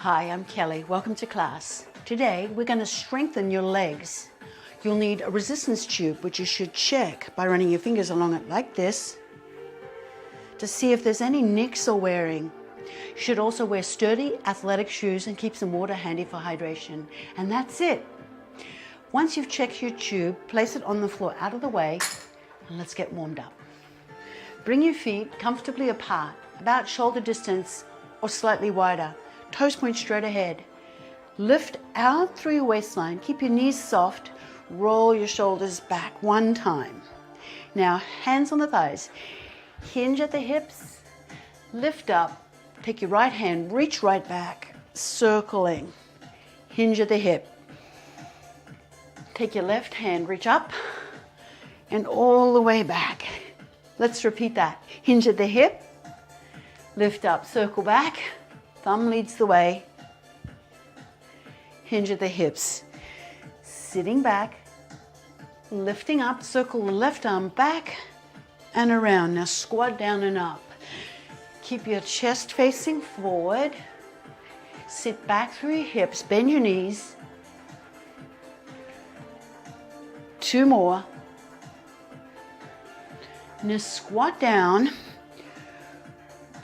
Hi, I'm Kelly. Welcome to class. Today, we're going to strengthen your legs. You'll need a resistance tube, which you should check by running your fingers along it like this to see if there's any nicks or wearing. You should also wear sturdy athletic shoes and keep some water handy for hydration. And that's it. Once you've checked your tube, place it on the floor out of the way and let's get warmed up. Bring your feet comfortably apart, about shoulder distance or slightly wider. Toes point straight ahead. Lift out through your waistline. Keep your knees soft. Roll your shoulders back one time. Now, hands on the thighs. Hinge at the hips. Lift up. Take your right hand, reach right back, circling. Hinge at the hip. Take your left hand, reach up, and all the way back. Let's repeat that. Hinge at the hip. Lift up, circle back. Thumb leads the way. Hinge at the hips. Sitting back, lifting up, circle the left arm back and around. Now squat down and up. Keep your chest facing forward. Sit back through your hips, bend your knees. 2 more. Now squat down.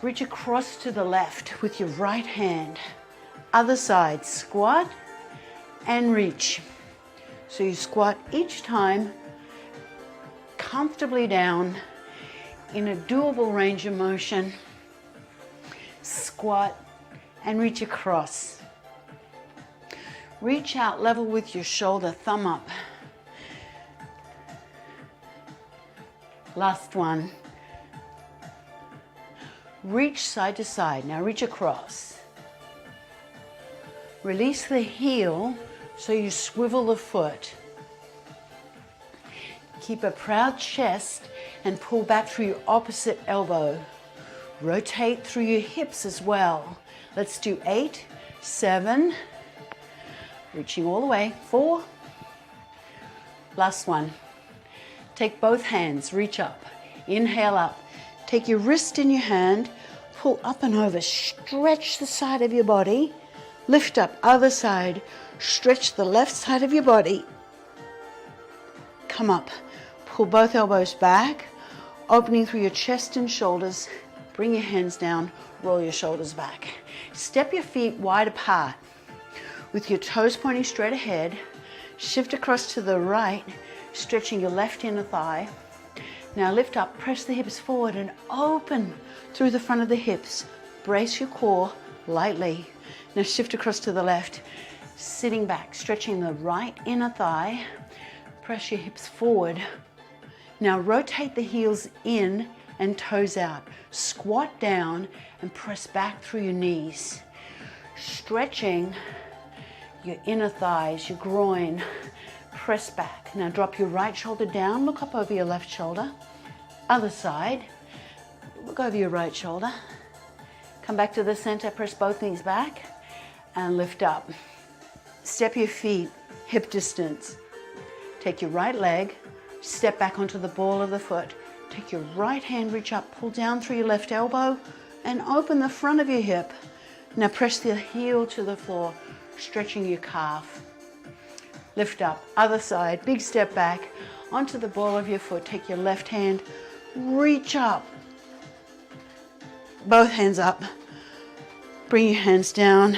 Reach across to the left with your right hand. Other side, squat and reach. So you squat each time comfortably down in a doable range of motion. Squat and reach across. Reach out level with your shoulder, thumb up. Last one. Reach side to side. Now reach across. Release the heel so you swivel the foot. Keep a proud chest and pull back through your opposite elbow. Rotate through your hips as well. Let's do 8, 7, reaching all the way, 4. Last one. Take both hands, reach up, inhale up. Take your wrist in your hand, pull up and over, stretch the side of your body, lift up, other side, stretch the left side of your body. Come up, pull both elbows back, opening through your chest and shoulders. Bring your hands down, roll your shoulders back. Step your feet wide apart with your toes pointing straight ahead. Shift across to the right, stretching your left inner thigh. Now lift up, press the hips forward and open through the front of the hips. Brace your core lightly. Now shift across to the left, sitting back, stretching the right inner thigh. Press your hips forward. Now rotate the heels in and toes out. Squat down and press back through your knees. Stretching your inner thighs, your groin. Press back. Now drop your right shoulder down, look up over your left shoulder. Other side, look over your right shoulder. Come back to the center, press both knees back and lift up. Step your feet hip distance. Take your right leg, step back onto the ball of the foot. Take your right hand, reach up, pull down through your left elbow and open the front of your hip. Now press the heel to the floor, stretching your calf. Lift up, other side, big step back onto the ball of your foot. Take your left hand, reach up. Both hands up. Bring your hands down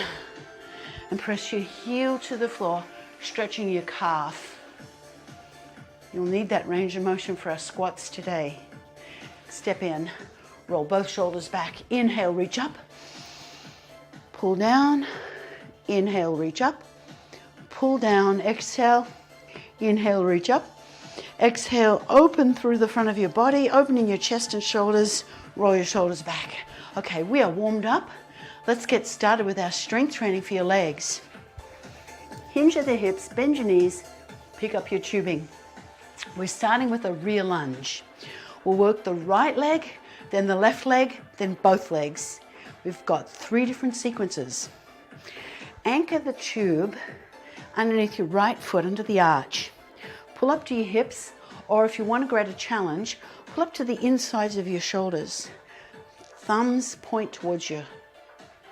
and press your heel to the floor, stretching your calf. You'll need that range of motion for our squats today. Step in, roll both shoulders back. Inhale, reach up. Pull down, inhale, reach up. Pull down, exhale, inhale, reach up. Exhale, open through the front of your body, opening your chest and shoulders, roll your shoulders back. Okay, we are warmed up. Let's get started with our strength training for your legs. Hinge at the hips, bend your knees, pick up your tubing. We're starting with a rear lunge. We'll work the right leg, then the left leg, then both legs. We've got 3 different sequences. Anchor the tube underneath your right foot under the arch. Pull up to your hips, or if you want a greater challenge, pull up to the insides of your shoulders. Thumbs point towards your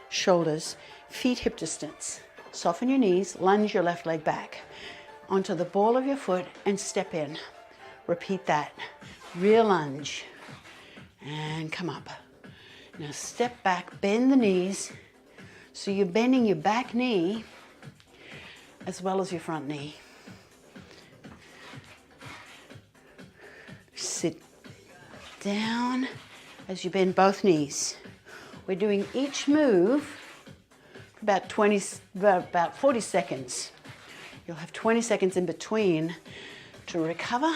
shoulders. feet hip distance. Soften your knees, lunge your left leg back onto the ball of your foot and step in. Repeat that. Rear lunge and come up. Now step back, bend the knees. So you're bending your back knee as well as your front knee. Sit down as you bend both knees. We're doing each move for about 40 seconds. You'll have 20 seconds in between to recover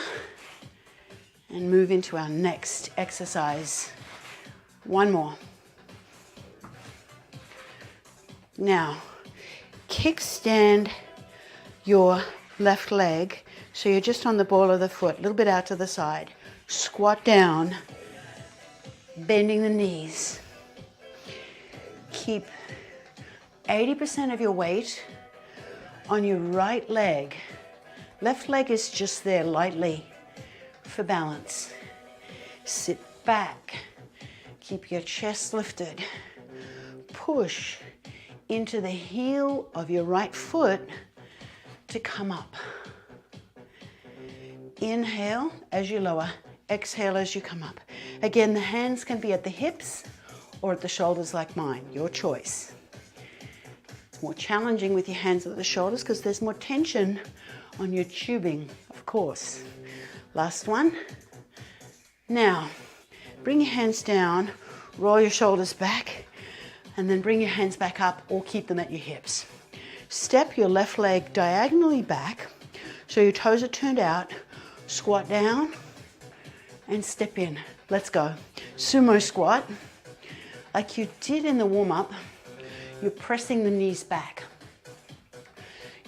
and move into our next exercise. One more. Now, kickstand your left leg so you're just on the ball of the foot, a little bit out to the side. Squat down, bending the knees. Keep 80% of your weight on your right leg. Left leg is just there lightly for balance. Sit back, keep your chest lifted. Push into the heel of your right foot to come up. Inhale as you lower, exhale as you come up. Again, the hands can be at the hips or at the shoulders like mine, your choice. It's more challenging with your hands at the shoulders because there's more tension on your tubing, of course. Last one. Now, bring your hands down, roll your shoulders back, and then bring your hands back up or keep them at your hips. Step your left leg diagonally back so your toes are turned out. Squat down and step in. Let's go. Sumo squat. Like you did in the warm-up, you're pressing the knees back.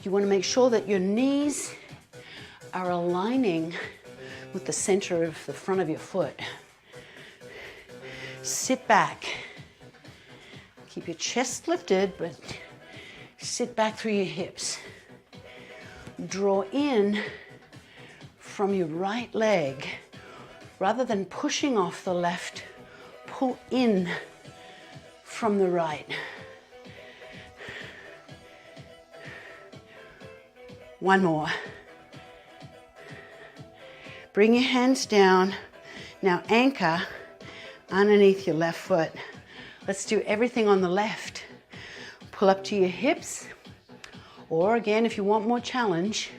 You want to make sure that your knees are aligning with the center of the front of your foot. Sit back. Keep your chest lifted, but sit back through your hips. Draw in from your right leg. Rather than pushing off the left, pull in from the right. One more. Bring your hands down. Now anchor underneath your left foot. Let's do everything on the left. Pull up to your hips, or again, if you want more challenge,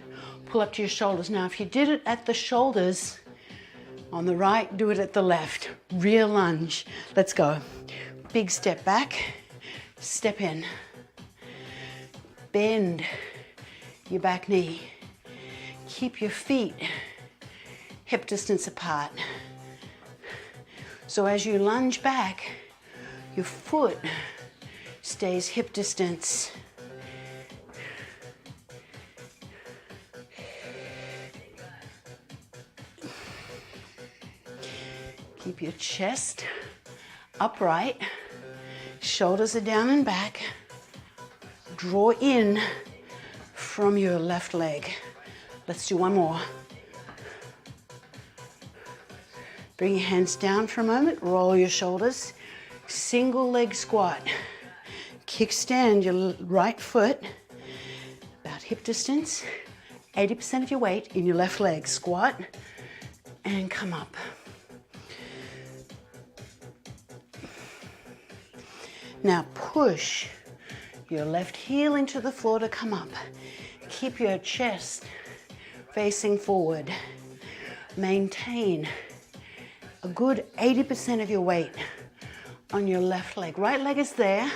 pull up to your shoulders. Now, if you did it at the shoulders on the right, do it at the left. Rear lunge. Let's go. Big step back, step in. Bend your back knee. Keep your feet hip distance apart. So as you lunge back, your foot stays hip distance. Keep your chest upright, shoulders are down and back. Draw in from your left leg. Let's do one more. Bring your hands down for a moment, roll your shoulders. Single leg squat. Kickstand your right foot about hip distance. 80% of your weight in your left leg. Squat and come up. Now push your left heel into the floor to come up. Keep your chest facing forward. Maintain a good 80% of your weight on your left leg. Right leg is there,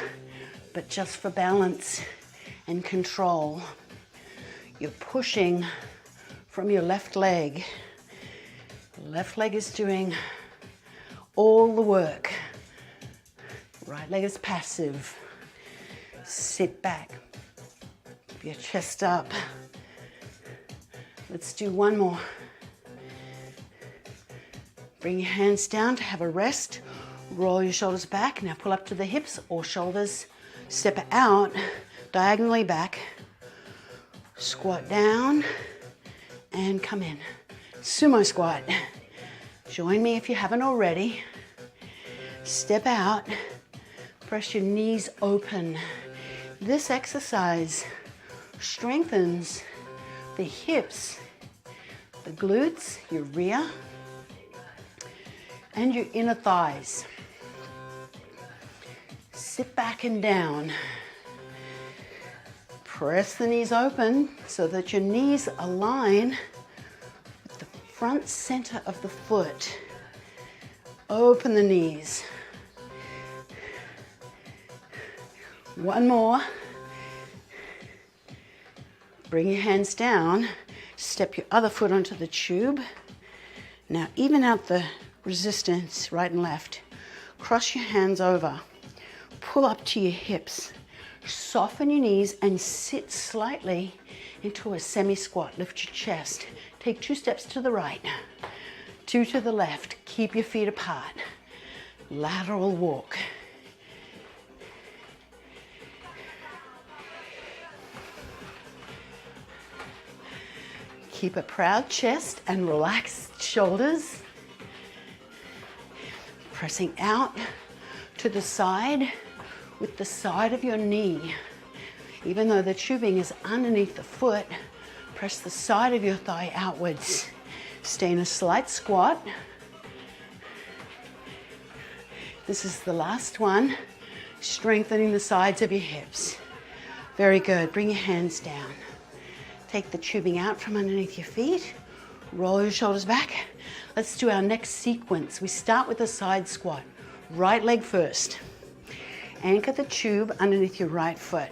but just for balance and control. You're pushing from your left leg. The left leg is doing all the work. Right leg is passive. Sit back. Keep your chest up. Let's do one more. Bring your hands down to have a rest. Roll your shoulders back. Now pull up to the hips or shoulders. Step out, diagonally back. Squat down and come in. Sumo squat. Join me if you haven't already. Step out. Press your knees open. This exercise strengthens the hips, the glutes, your rear, and your inner thighs. Sit back and down. Press the knees open so that your knees align with the front center of the foot. Open the knees. One more. Bring your hands down. Step your other foot onto the tube. Now even out the resistance, right and left. Cross your hands over. Pull up to your hips. Soften your knees and sit slightly into a semi-squat. Lift your chest. Take 2 steps to the right, 2 to the left. Keep your feet apart. Lateral walk. Keep a proud chest and relaxed shoulders. Pressing out to the side with the side of your knee. Even though the tubing is underneath the foot, press the side of your thigh outwards. Stay in a slight squat. This is the last one, strengthening the sides of your hips. Very good. Bring your hands down. Take the tubing out from underneath your feet. Roll your shoulders back. Let's do our next sequence. We start with a side squat. Right leg first. Anchor the tube underneath your right foot.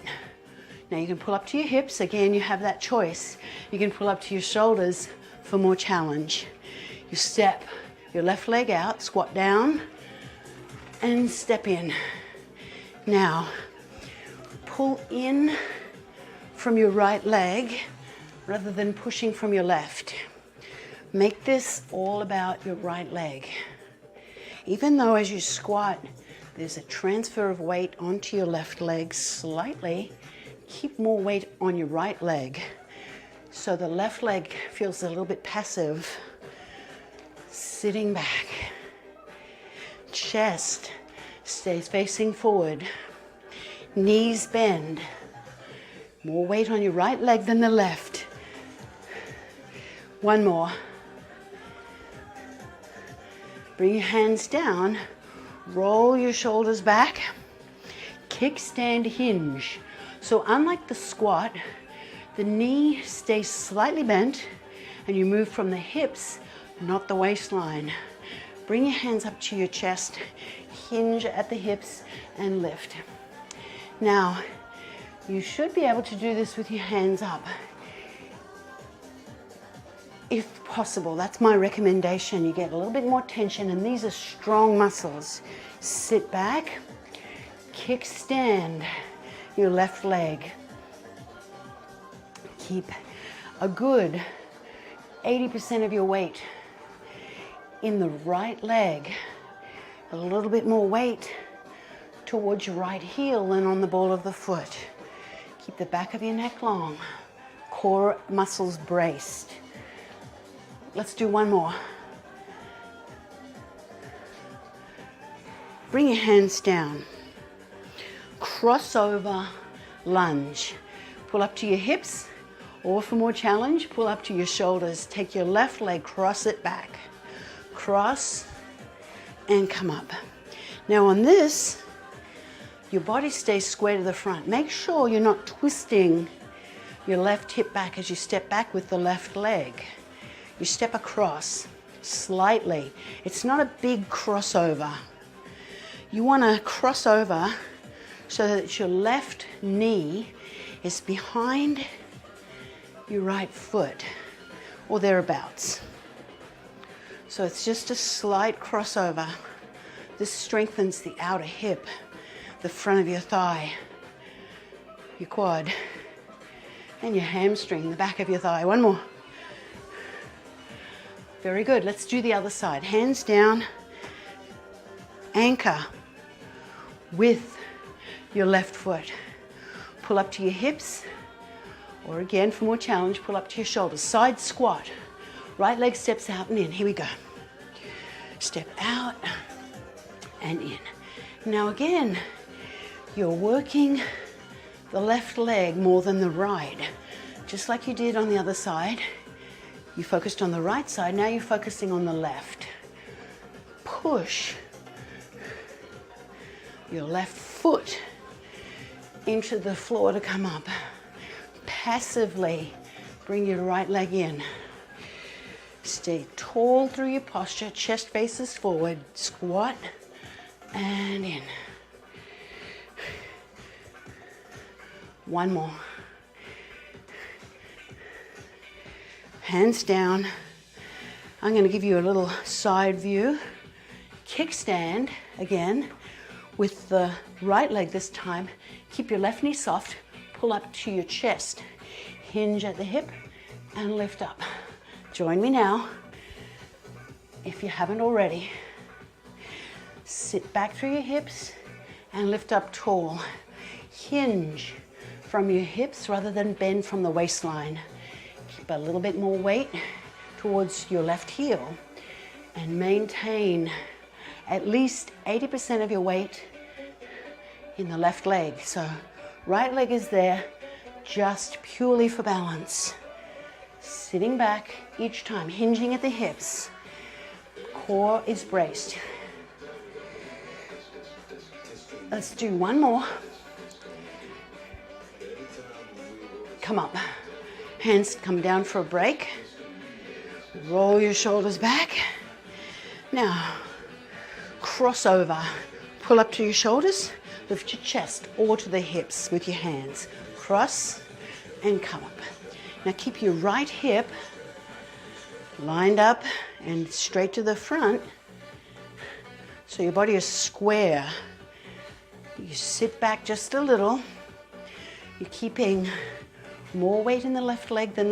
Now you can pull up to your hips. Again, you have that choice. You can pull up to your shoulders for more challenge. You step your left leg out, squat down, and step in. Now, pull in from your right leg rather than pushing from your left. Make this all about your right leg. Even though as you squat, there's a transfer of weight onto your left leg slightly, keep more weight on your right leg. So the left leg feels a little bit passive. Sitting back. Chest stays facing forward. Knees bend. More weight on your right leg than the left. One more. Bring your hands down. Roll your shoulders back. Kickstand hinge. So unlike the squat, the knee stays slightly bent and you move from the hips, not the waistline. Bring your hands up to your chest, hinge at the hips and lift. Now, you should be able to do this with your hands up. If possible, that's my recommendation. You get a little bit more tension and these are strong muscles. Sit back, kickstand your left leg. Keep a good 80% of your weight in the right leg. A little bit more weight towards your right heel than on the ball of the foot. Keep the back of your neck long. Core muscles braced. Let's do one more. Bring your hands down. Crossover lunge. Pull up to your hips, or for more challenge, pull up to your shoulders. Take your left leg, cross it back. Cross and come up. Now on this, your body stays square to the front. Make sure you're not twisting your left hip back as you step back with the left leg. You step across slightly. It's not a big crossover. You want to cross over so that your left knee is behind your right foot or thereabouts. So it's just a slight crossover. This strengthens the outer hip, the front of your thigh, your quad, and your hamstring, the back of your thigh. One more. Very good. Let's do the other side. Hands down. Anchor with your left foot. Pull up to your hips, or again, for more challenge, pull up to your shoulders. Side squat. Right leg steps out and in. Here we go. Step out and in. Now again, you're working the left leg more than the right. Just like you did on the other side. You focused on the right side, now you're focusing on the left. Push your left foot into the floor to come up. Passively bring your right leg in. Stay tall through your posture, chest faces forward, squat and in. One more. Hands down. I'm going to give you a little side view. Kickstand again with the right leg this time. Keep your left knee soft, pull up to your chest. Hinge at the hip and lift up. Join me now, if you haven't already. Sit back through your hips and lift up tall. Hinge from your hips rather than bend from the waistline. Keep a little bit more weight towards your left heel and maintain at least 80% of your weight in the left leg. So right leg is there just purely for balance. Sitting back each time, hinging at the hips. Core is braced. Let's do one more. Come up. Hands come down for a break. Roll your shoulders back. Now, cross over. Pull up to your shoulders. Lift your chest or to the hips with your hands. Cross and come up. Now keep your right hip lined up and straight to the front so your body is square. You sit back just a little. You're keeping more weight in the left leg than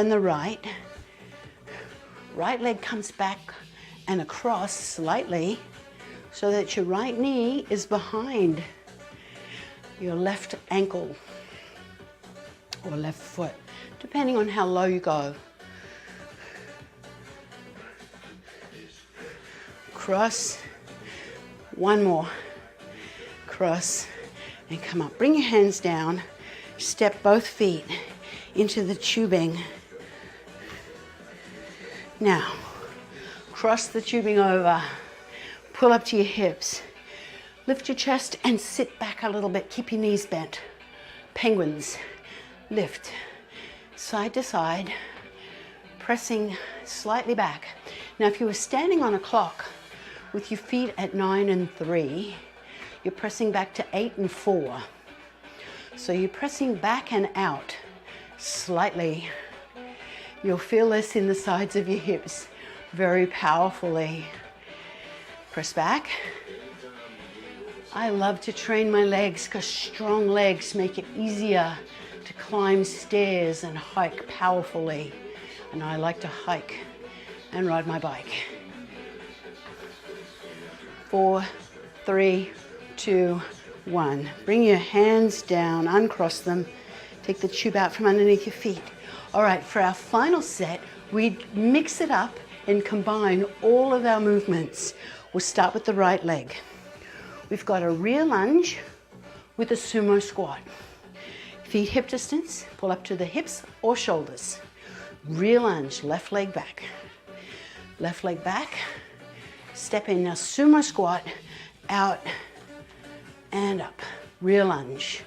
the right. Right leg comes back and across slightly so that your right knee is behind your left ankle or left foot, depending on how low you go. Cross, one more. Cross and come up. Bring your hands down, step both feet into the tubing. Now, cross the tubing over, pull up to your hips, lift your chest and sit back a little bit, keep your knees bent. Penguins, lift, side to side, pressing slightly back. Now if you were standing on a clock with your feet at 9 and 3, you're pressing back to 8 and 4. So you're pressing back and out slightly. You'll feel this in the sides of your hips very powerfully. Press back. I love to train my legs because strong legs make it easier to climb stairs and hike powerfully. And I like to hike and ride my bike. 4, 3, 2, 1. Bring your hands down, uncross them. Take the tube out from underneath your feet. All right, for our final set, we mix it up and combine all of our movements. We'll start with the right leg. We've got a rear lunge with a sumo squat. Feet hip distance, pull up to the hips or shoulders. Rear lunge, left leg back. Left leg back. Step in a sumo squat, out and up. Rear lunge.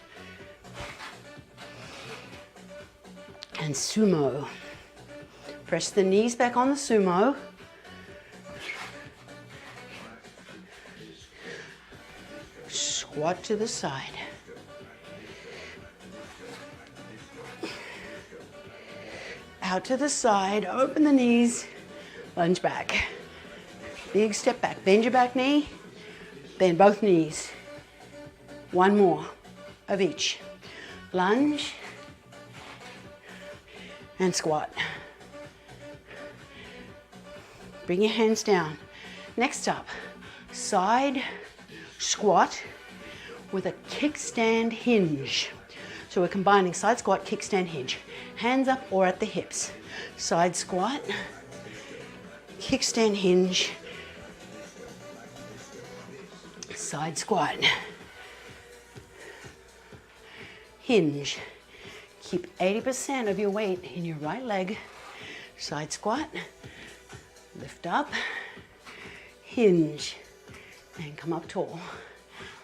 And sumo. Press the knees back on the sumo. Squat to the side. Out to the side, open the knees, lunge back. Big step back, bend your back knee, bend both knees. One more of each. Lunge and squat. Bring your hands down. Next up, side squat with a kickstand hinge. So we're combining side squat, kickstand, hinge. Hands up or at the hips. Side squat, kickstand, hinge, side squat, hinge. Keep 80% of your weight in your right leg. Side squat, lift up, hinge, and come up tall.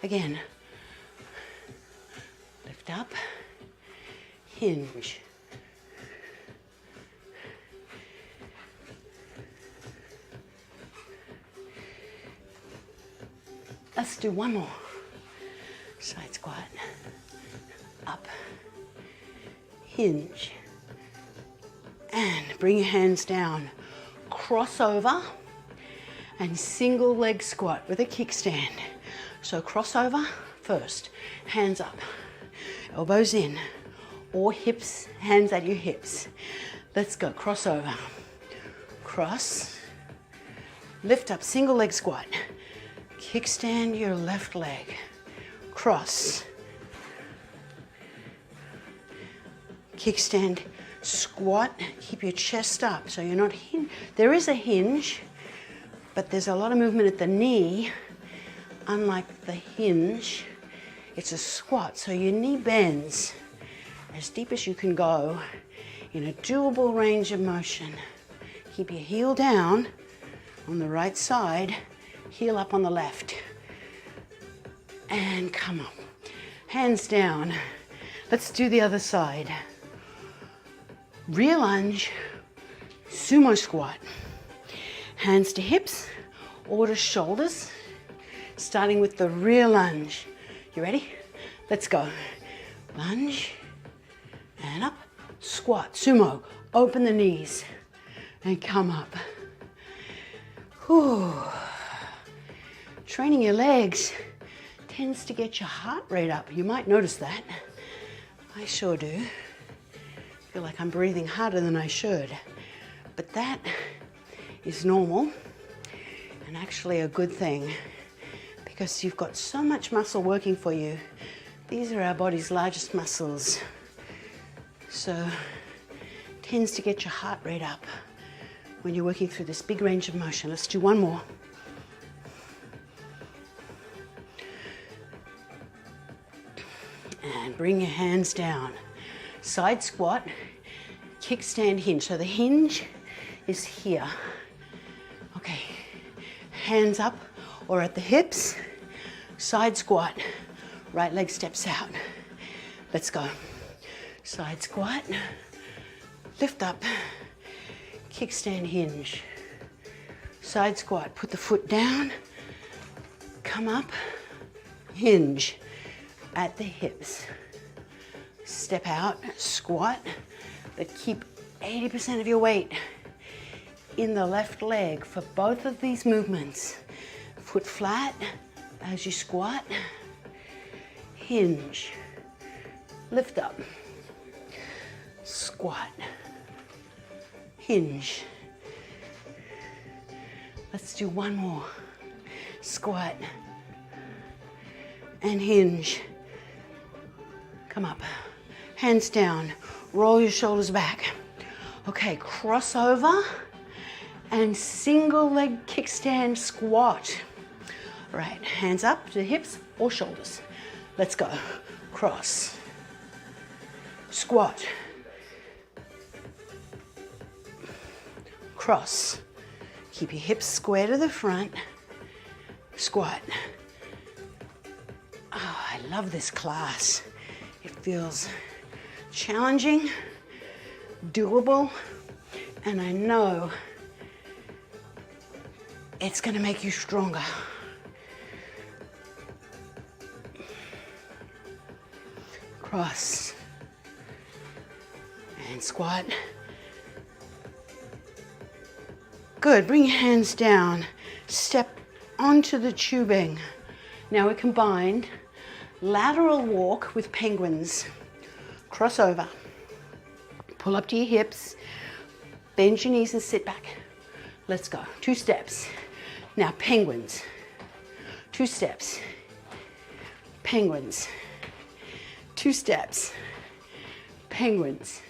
Again, lift up, hinge. Let's do one more. Side squat, up, hinge, and bring your hands down. Crossover and single leg squat with a kickstand. So crossover first, hands up, elbows in, or hips, hands at your hips. Let's go, crossover, cross, lift up, single leg squat. Kickstand your left leg, cross, kickstand, squat, keep your chest up so you're not there is a hinge, but there's a lot of movement at the knee. Unlike the hinge, it's a squat, so your knee bends as deep as you can go in a doable range of motion. Keep your heel down on the right side, heel up on the left, and come up, hands down. Let's do the other side. Rear lunge, sumo squat, hands to hips or to shoulders, starting with the rear lunge. You ready? Let's go. Lunge and up, squat, sumo, open the knees and come up. Whew. Training your legs tends to get your heart rate up. You might notice that. I sure do. Feel like I'm breathing harder than I should. But that is normal and actually a good thing because you've got so much muscle working for you. These are our body's largest muscles. So tends to get your heart rate up when you're working through this big range of motion. Let's do one more. And bring your hands down. Side squat, kickstand hinge. So the hinge is here. Okay, hands up or at the hips. Side squat, right leg steps out. Let's go. Side squat, lift up, kickstand hinge. Side squat, put the foot down, come up, hinge at the hips. Step out, squat, but keep 80% of your weight in the left leg for both of these movements. Foot flat as you squat, hinge, lift up, squat, hinge. Let's do one more. Squat and hinge. Come up, hands down, roll your shoulders back. Okay, crossover and single leg kickstand squat. Right, hands up to the hips or shoulders. Let's go. Cross, squat, cross. Keep your hips square to the front, squat. Oh, I love this class. It feels challenging, doable, and I know it's going to make you stronger. Cross and squat. Good, bring your hands down, step onto the tubing. Now we combined lateral walk with penguins. Cross over, pull up to your hips, bend your knees and sit back. Let's go, 2 steps. Now penguins, 2 steps. Penguins, 2 steps. Penguins.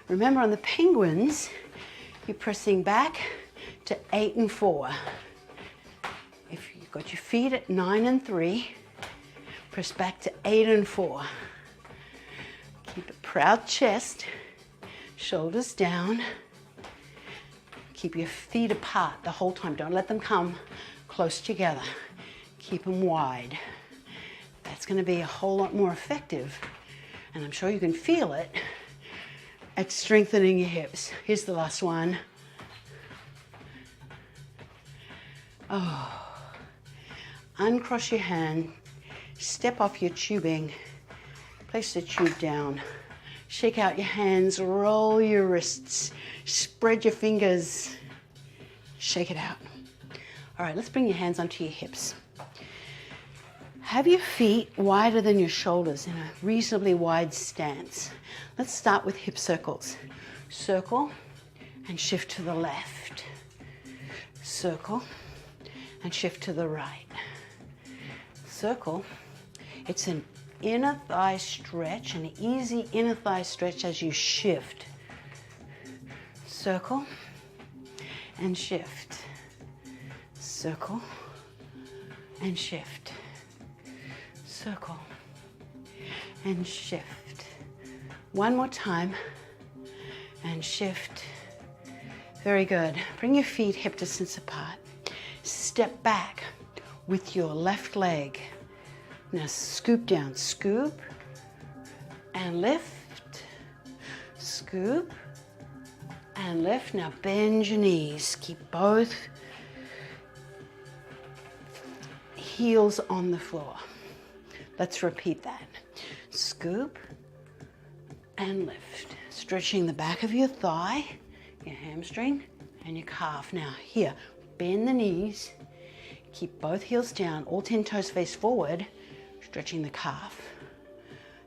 Remember on the penguins, you're pressing back to 8 and 4. If you've got your feet at 9 and 3, press back to 8 and 4. Proud chest, shoulders down. Keep your feet apart the whole time. Don't let them come close together. Keep them wide. That's going to be a whole lot more effective, and I'm sure you can feel it at strengthening your hips. Here's the last one. Oh. Uncross your hand, step off your tubing, place the tube down, shake out your hands, roll your wrists, spread your fingers, shake it out. All right, let's bring your hands onto your hips. Have your feet wider than your shoulders in a reasonably wide stance. Let's start with hip circles. Circle and shift to the left. Circle and shift to the right. Circle. It's an inner thigh stretch, an easy inner thigh stretch as you shift. Circle and shift. Circle and shift. Circle and shift. One more time and shift. Very good. Bring your feet hip distance apart. Step back with your left leg. Now scoop down, scoop and lift, scoop and lift. Now bend your knees. Keep both heels on the floor. Let's repeat that. Scoop and lift. Stretching the back of your thigh, your hamstring, and your calf. Now here, bend the knees. Keep both heels down, all 10 toes face forward, stretching the calf.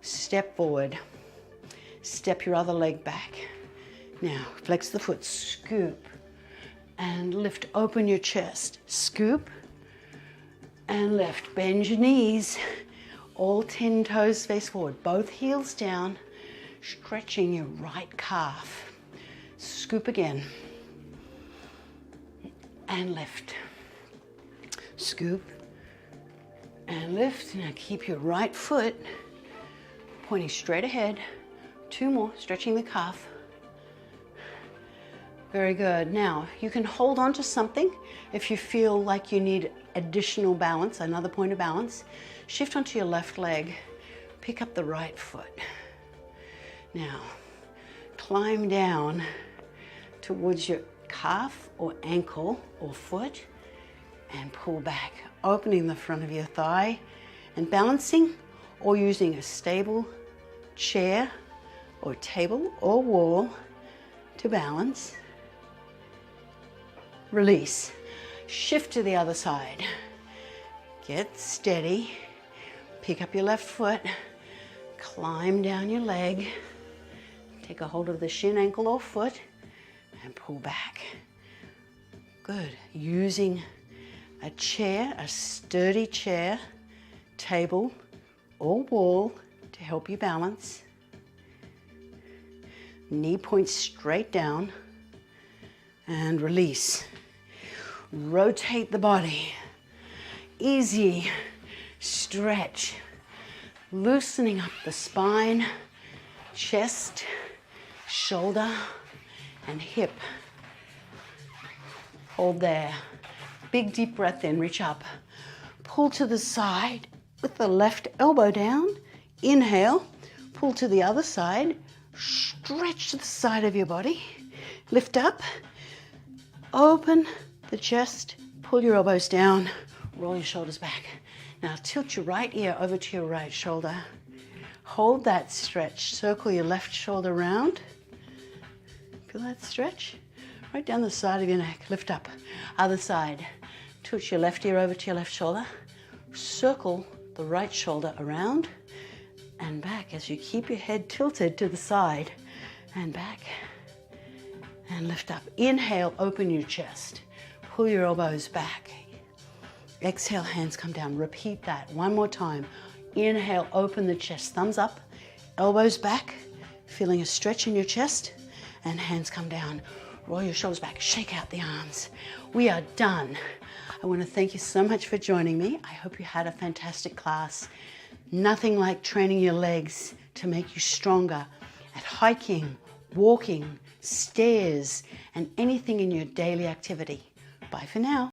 Step forward. Step your other leg back. Now, flex the foot, scoop and lift. Open your chest. Scoop and lift. Bend your knees. All 10 toes face forward, both heels down, stretching your right calf. Scoop again and lift. Scoop and lift. Now keep your right foot pointing straight ahead. 2 more, stretching the calf. Very good. Now you can hold on to something if you feel like you need additional balance, another point of balance. Shift onto your left leg, pick up the right foot. Now, climb down towards your calf or ankle or foot and pull back, opening the front of your thigh and balancing or using a stable chair or table or wall to balance. Release. Shift to the other side. Get steady. Pick up your left foot, climb down your leg, take a hold of the shin, ankle, or foot, and pull back. Good. Using a chair, a sturdy chair, table, or wall to help you balance. Knee points straight down, and release. Rotate the body. Easy stretch, loosening up the spine, chest, shoulder, and hip. Hold there. Big deep breath in, reach up. Pull to the side with the left elbow down. Inhale, pull to the other side. Stretch to the side of your body. Lift up, open the chest, pull your elbows down, roll your shoulders back. Now tilt your right ear over to your right shoulder. Hold that stretch. Circle your left shoulder round. Feel that stretch? Right down the side of your neck. Lift up. Other side. Tilt your left ear over to your left shoulder. Circle the right shoulder around and back as you keep your head tilted to the side and back and lift up. Inhale, open your chest. Pull your elbows back. Exhale, hands come down. Repeat that one more time. Inhale, open the chest. Thumbs up, elbows back, feeling a stretch in your chest, and hands come down. Roll your shoulders back, shake out the arms. We are done. I want to thank you so much for joining me. I hope you had a fantastic class. Nothing like training your legs to make you stronger at hiking, walking, stairs, and anything in your daily activity. Bye for now.